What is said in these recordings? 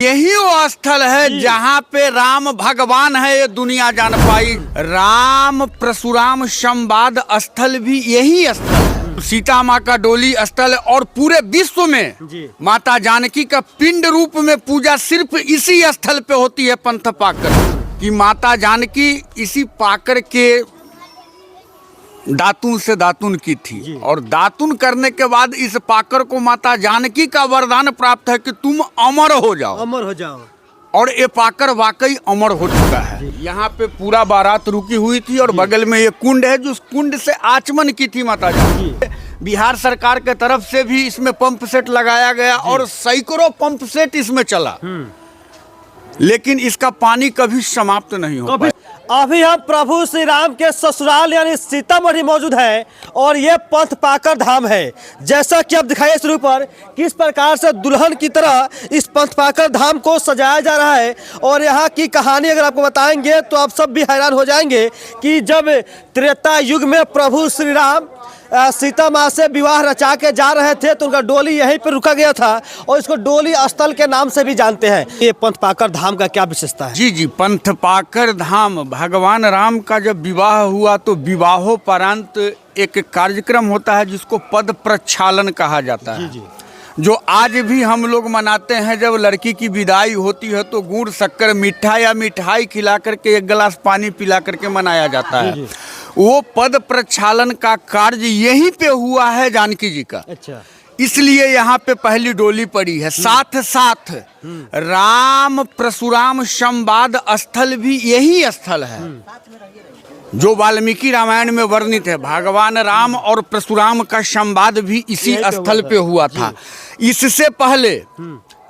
यही वो स्थल है जहाँ पे राम भगवान है, ये दुनिया जान पाई। राम परशुराम संवाद स्थल भी यही स्थल है। सीता माँ का डोली स्थल और पूरे विश्व में माता जानकी का पिंड रूप में पूजा सिर्फ इसी स्थल पे होती है। पंथ पाकर कि माता जानकी इसी पाकर के दातुन से दातुन की थी और दातुन करने के बाद इस पाकर को माता जानकी का वरदान प्राप्त है कि तुम अमर हो जाओ, अमर हो जाओ। और ये पाकर वाकई अमर हो चुका है। यहाँ पे पूरा बारात रुकी हुई थी और बगल में ये कुंड है, जो उस कुंड से आचमन की थी माता जानकी। बिहार सरकार के तरफ से भी इसमें पंप सेट लगाया गया और सैकड़ों पंप सेट इसमें चला, लेकिन इसका पानी कभी समाप्त नहीं हो पाया। अभी हम प्रभु श्री राम के ससुराल यानी सीतामढ़ी मौजूद है और ये पंथ पाकर धाम है। जैसा कि आप दिखाइए शुरू पर किस प्रकार से दुल्हन की तरह इस पंथ पाकर धाम को सजाया जा रहा है। और यहाँ की कहानी अगर आपको बताएंगे तो आप सब भी हैरान हो जाएंगे कि जब त्रेता युग में प्रभु श्री राम सीता माँ से विवाह रचा के जा रहे थे तो उनका डोली यहीं पर रुका गया था और इसको डोली स्थल के नाम से भी जानते हैं। ये पंथ पाकर धाम का क्या विशेषता है? जी, पंथ पाकर धाम भगवान राम का जब विवाह हुआ तो विवाहोपरांत एक कार्यक्रम होता है जिसको पद प्रक्षालन कहा जाता है। जो आज भी हम लोग मनाते हैं। जब लड़की की विदाई होती है तो गुड़ शक्कर मीठा या मिठाई खिला करके एक गिलास पानी पिला करके मनाया जाता है। वो पद प्रक्षालन का कार्य यहीं पे हुआ है जानकी जी का। अच्छा, इसलिए यहाँ पे पहली डोली पड़ी है। साथ साथ राम परशुराम संवाद स्थल भी यही स्थल है जो वाल्मीकि रामायण में वर्णित है। भगवान राम और परशुराम का संवाद भी इसी स्थल पे हुआ था। इससे पहले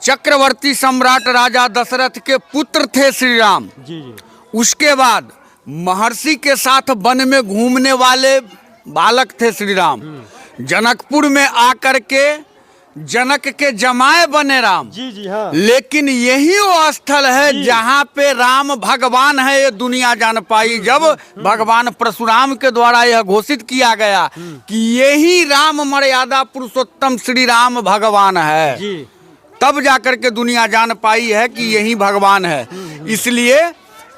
चक्रवर्ती सम्राट राजा दशरथ के पुत्र थे श्री राम। उसके बाद महर्षि के साथ वन में घूमने वाले बालक थे श्री राम। जनकपुर में आकर के जनक के जमाए बने राम। हाँ। लेकिन यही वो स्थल है जहाँ पे राम भगवान है, ये दुनिया जान पाई। जब भगवान परशुराम के द्वारा यह घोषित किया गया कि यही राम मर्यादा पुरुषोत्तम श्री राम भगवान है, तब जाकर के दुनिया जान पाई है कि यही भगवान है। इसलिए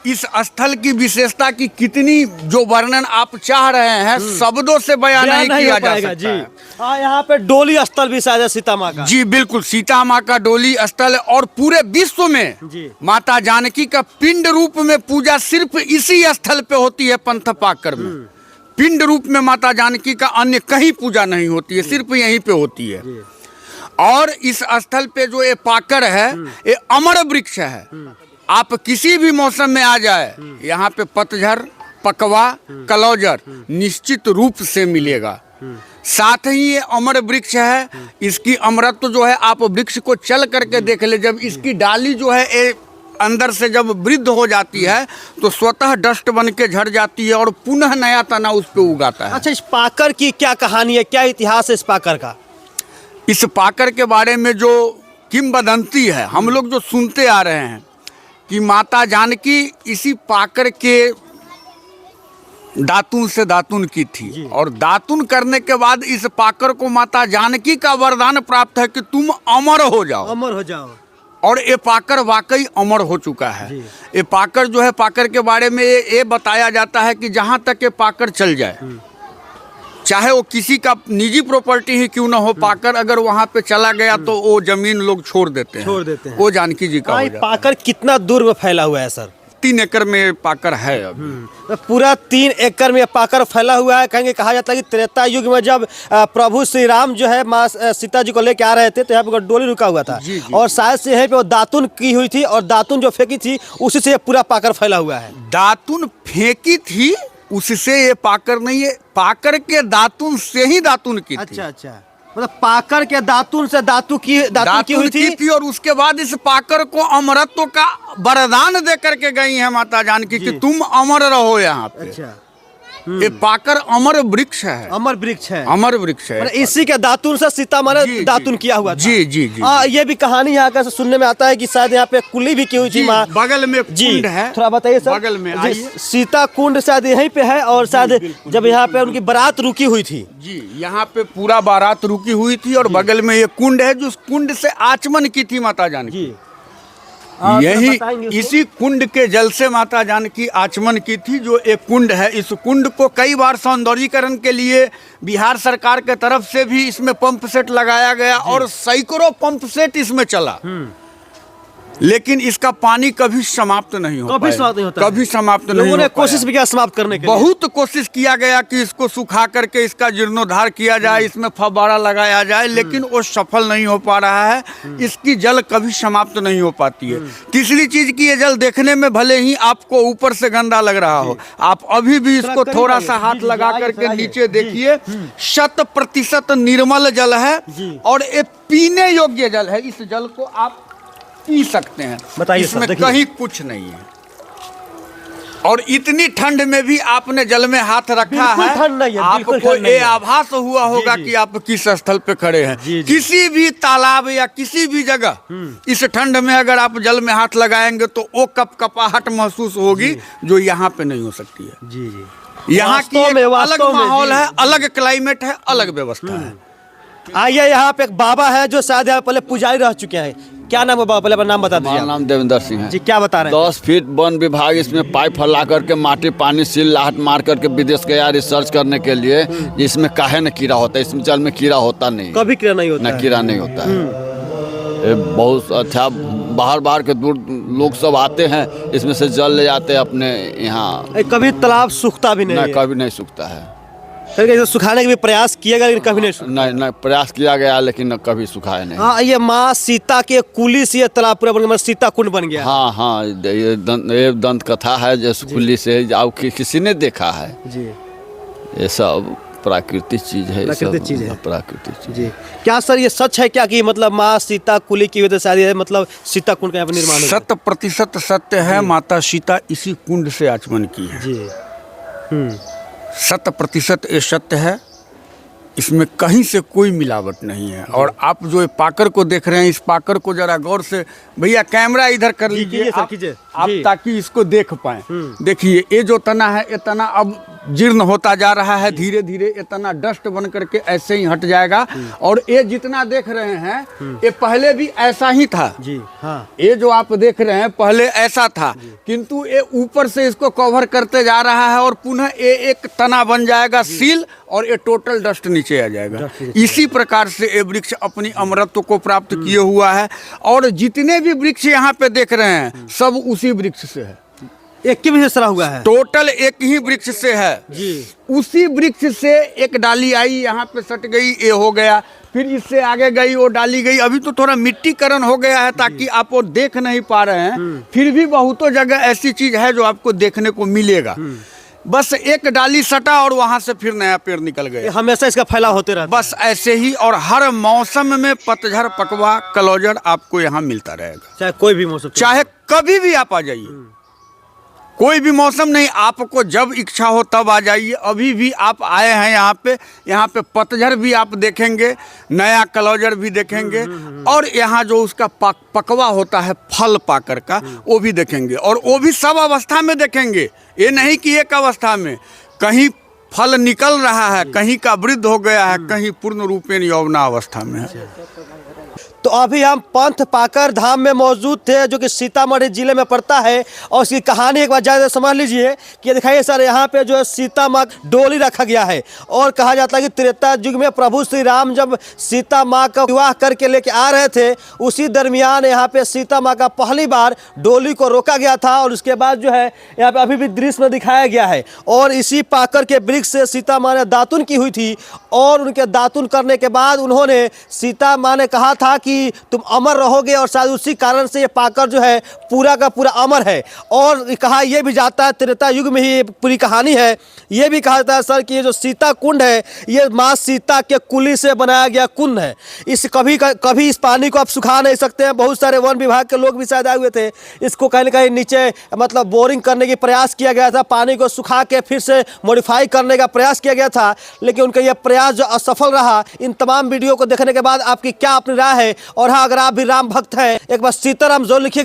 इस स्थल की विशेषता की कितनी जो वर्णन आप चाह रहे हैं शब्दों से बयान नहीं किया जा सकता है। यहाँ पे डोली स्थल भी शायद है सीता माँ का। जी बिल्कुल, सीता माँ का डोली स्थल और पूरे विश्व में माता जानकी का पिंड रूप में पूजा सिर्फ इसी स्थल पे होती है। पंथ पाकर में पिंड रूप में माता जानकी का अन्य कहीं पूजा नहीं होती है, सिर्फ यहीं पे होती है। और इस स्थल पे जो ये पाकर है ये अमर वृक्ष है। आप किसी भी मौसम में आ जाए यहाँ पे पतझड़, पकवा, कलौजर निश्चित रूप से मिलेगा। साथ ही ये अमर वृक्ष है। इसकी अमरत्व जो है आप वृक्ष को चल करके देख ले। जब इसकी डाली जो है अंदर से जब वृद्ध हो जाती है तो स्वतः डस्ट बन के झड़ जाती है और पुनः नया तना उस पे उगाता है। अच्छा, इस पाकर की क्या कहानी है, क्या इतिहास है इस पाकर का? इस पाकर के बारे में जो किंवदंती है, हम लोग जो सुनते आ रहे हैं कि माता जानकी इसी पाकर के दातुन से दातुन की थी और दातुन करने के बाद इस पाकर को माता जानकी का वरदान प्राप्त है कि तुम अमर हो जाओ, अमर हो जाओ। और ये पाकर वाकई अमर हो चुका है। ये पाकर जो है, पाकर के बारे में ये बताया जाता है कि जहाँ तक ये पाकर चल जाए, चाहे वो किसी का निजी प्रॉपर्टी ही क्यों ना हो, पाकर अगर वहाँ पे चला गया तो वो जमीन लोग छोड़ देते हैं। वो जानकी जी का हो जाता है। पाकर कितना दूर में फैला हुआ है सर? 3 एकड़ में पाकर है अभी। तो पूरा 3 एकड़ में पाकर फैला हुआ है। कहेंगे, कहा जाता है कि त्रेता युग में जब प्रभु श्री राम जो है माँ सीता जी को लेके आ रहे थे तो यहाँ पे डोली रुका हुआ था। और शायद से यहीं पे वो दातुन की हुई थी और दातुन जो फेंकी थी उसी से पूरा पाकर फैला हुआ है। दातुन फेंकी थी उससे ये पाकर नहीं है, पाकर के दातुन से ही दातुन की थी। अच्छा, मतलब पाकर के दातुन से दातुन की हुई थी और उसके बाद इस पाकर को अमरत्व का वरदान दे करके गई है माता जानकी कि तुम अमर रहो यहाँ पे। अच्छा, ये पाकर अमर वृक्ष है। अमर वृक्ष है, अमर वृक्ष है। इसी के दातुन से सीता माँ ने दातुन किया हुआ था। जी। ये भी कहानी यहाँ का सुनने में आता है कि शायद यहाँ पे कुली भी की हुई थी माँ। बगल में कुंड है, थोड़ा बताइए सर। बगल में आइए। सीता कुंड शायद यहीं पे है और शायद जब यहाँ पे उनकी बारात रुकी हुई थी। जी, यहाँ पे पूरा बारात रुकी हुई थी और बगल में ये कुंड है, जो कुंड से आचमन की थी माता जानकी। यही बताएंगे उसको? इसी कुंड के जल से माता जानकी आचमन की थी। जो एक कुंड है, इस कुंड को कई बार सौंदर्यीकरण के लिए बिहार सरकार के तरफ से भी इसमें पंप सेट लगाया गया और सैकड़ों पंप सेट इसमें चला, लेकिन इसका पानी कभी समाप्त नहीं हो कभी पाया। समाप्त नहीं होता कभी है। समाप्त नहीं लोगों ने हो पाया। कोशिश भी किया समाप्त करने के लिए। बहुत कोशिश किया गया कि इसको सुखा करके इसका जीर्णोद्धार किया जाए, इसमें फव्वारा लगाया जाए, लेकिन वो सफल नहीं हो पा रहा है। इसकी जल कभी समाप्त नहीं हो पाती है। तीसरी चीज की ये जल देखने में भले ही आपको ऊपर से गंदा लग रहा हो, आप अभी भी इसको करीब थोड़ा आइए। सा हाथ जी, जी, लगा आइए, करके आइए। नीचे जी। देखिए, 100% निर्मल जल है जी। और ये पीने योग्य जल है। इस जल को आप पी सकते हैं, बताइए सर, इसमें देखिए। कहीं कुछ नहीं है। और इतनी ठंड में भी आपने जल में हाथ रखा बिल्कुल है, ठंड नहीं है, बिल्कुल आपको ठंड नहीं ये है। आभास हुआ होगा जी, जी। कि आप किस स्थल पे खड़े हैं। जी, जी। किसी भी तालाब या किसी भी जगह इस ठंड में अगर आप जल में हाथ लगाएंगे तो वो कपकपाहट महसूस होगी, जो यहाँ पे नहीं हो सकती है। जी जी, यहाँ की वास्तव एक में, अलग वास्तव में, माहौल जी, है, जी। अलग क्लाइमेट है, अलग व्यवस्था है। आइए, यहाँ पे एक बाबा है जो शायद यहाँ पहले पुजारी रह चुके हैं। क्या नाम है बाबा? पहले अपना नाम बता दीजिए हमारा आप। नाम देवेंद्र सिंह है। जी, क्या बता रहे हैं? 10 फीट वन विभाग इसमें पाइप फैला करके माटी पानी सील लाहट मार करके विदेश गया रिसर्च करने के लिए, इसमें काहे न कीड़ा होता है। इसमें जल में कीड़ा होता नहीं, कभी कीड़ा नहीं होता न है। कीड़ा नहीं होता है। ये बहुत अच्छा, बाहर के दूर लोग सब आते हैं, इसमें से जल ले जाते हैं अपने यहाँ। कभी तालाब सूखता भी नहीं न है। कभी नहीं सूखता है। फिर इसे सुखाने का भी प्रयास किया गया, लेकिन कभी नहीं सूखा। नहीं प्रयास किया गया, लेकिन कभी सुखाया नहीं। हाँ, ये माँ सीता के कुली से ये तालाब पूरा बन गया, मतलब सीता कुंड बन गया। हाँ, ये दंत कथा है जो खुली से जाओ किसी ने देखा है। जी ये सब प्राकृतिक चीज है। प्राकृतिक चीज है। प्राकृतिक चीज। जी, क्या सर ये सच है क्या कि मतलब माँ सीता कुली की वजह से शायद ये मतलब सीता कुंड का यहाँ पर निर्माण हुआ? 100% सत्य है। माता सीता इसी कुंड से आचमन की है। जी 100% ये सत्य है। इसमें कहीं से कोई मिलावट नहीं है। और आप जो ये पाकर को देख रहे हैं, इस पाकर को जरा गौर से, भैया कैमरा इधर कर जी, लीजिए कीजिए सर, आप, कीजिए। आप जी। ताकि इसको देख पाएं। देखिए, ये जो तना है, ये तना अब जीर्ण होता जा रहा है धीरे धीरे। ये तना डस्ट बन करके ऐसे ही हट जाएगा। और ये जितना देख रहे हैं, ये पहले भी ऐसा ही था। जी, हाँ, ये जो आप देख रहे हैं पहले ऐसा था, किंतु ये ऊपर से इसको कवर करते जा रहा है और पुनः ये एक तना बन जाएगा सील, और ये टोटल डस्ट नीचे आ जाएगा। इसी प्रकार से ये वृक्ष अपनी अमरत्व को प्राप्त किए हुआ है। और जितने भी वृक्ष यहाँ पे देख रहे हैं, सब उसी वृक्ष से है। एक की भी सरा हुआ है। टोटल एक ही वृक्ष से है। जी, उसी वृक्ष से एक डाली आई, यहाँ पे सट गई, ये हो गया। फिर इससे आगे गई, वो डाली गई। अभी तो थोड़ा मिट्टीकरण हो गया है ताकि आप वो देख नहीं पा रहे हैं। फिर भी बहुतों जगह ऐसी चीज है जो आपको देखने को मिलेगा। बस एक डाली सटा और वहां से फिर नया पेड़ निकल ये गया। हमेशा इसका फैलाव होते रहता बस ऐसे ही, और हर मौसम में पतझड़, पकवा, कलौजड़ आपको यहाँ मिलता रहेगा। है। चाहे कोई भी मौसम, चाहे कभी भी आप आ जाइए, कोई भी मौसम नहीं, आपको जब इच्छा हो तब आ जाइए। अभी भी आप आए हैं यहाँ पे पतझड़ भी आप देखेंगे, नया कलौजड़ भी देखेंगे, और यहाँ जो उसका पकवा होता है फल पाकर का, वो भी देखेंगे। और वो भी सब अवस्था में देखेंगे। ये नहीं कि एक अवस्था में, कहीं फल निकल रहा है, कहीं का वृद्ध हो गया है, कहीं पूर्ण रूपेण यौवना अवस्था में है। तो अभी हम पंथ पाकर धाम में मौजूद थे, जो कि सीतामढ़ी जिले में पड़ता है। और इसकी कहानी एक बार ज़्यादा समझ लीजिए कि दिखाइए सर, यहाँ पे जो है सीता माँ डोली रखा गया है। और कहा जाता है कि त्रेता युग में प्रभु श्री राम जब सीता माँ का विवाह करके लेके आ रहे थे, उसी दरमियान यहाँ पे सीता माँ का पहली बार डोली को रोका गया था। और उसके बाद जो है यहाँ पे अभी भी दृश्य में दिखाया गया है। और इसी पाकर के वृक्ष से सीता माँ ने दातुन की हुई थी। और उनके दातुन करने के बाद उन्होंने, सीता माँ ने कहा था कि तुम अमर रहोगे, और शायद उसी कारण से ये पाकर जो है पूरा का पूरा अमर है। और कहा यह भी जाता है, त्रेता युग में ही पूरी कहानी है। ये भी कहा जाता है सर कि ये जो सीता कुंड है, ये माँ सीता के कुली से बनाया गया कुंड है। इस कभी इस पानी को आप सुखा नहीं सकते हैं। बहुत सारे वन विभाग के लोग भी शायद आए हुए थे। इसको कहीं ना कहीं नीचे मतलब बोरिंग करने की प्रयास किया गया था, पानी को सुखा के फिर से मॉडिफाई करने का प्रयास किया गया था, लेकिन उनका यह प्रयास जो असफल रहा। इन तमाम वीडियो को देखने के बाद आपकी क्या अपनी राय है? और हाँ, अगर आप भी राम भक्त हैं, एक बार सीताराम जरूर लिखिएगा।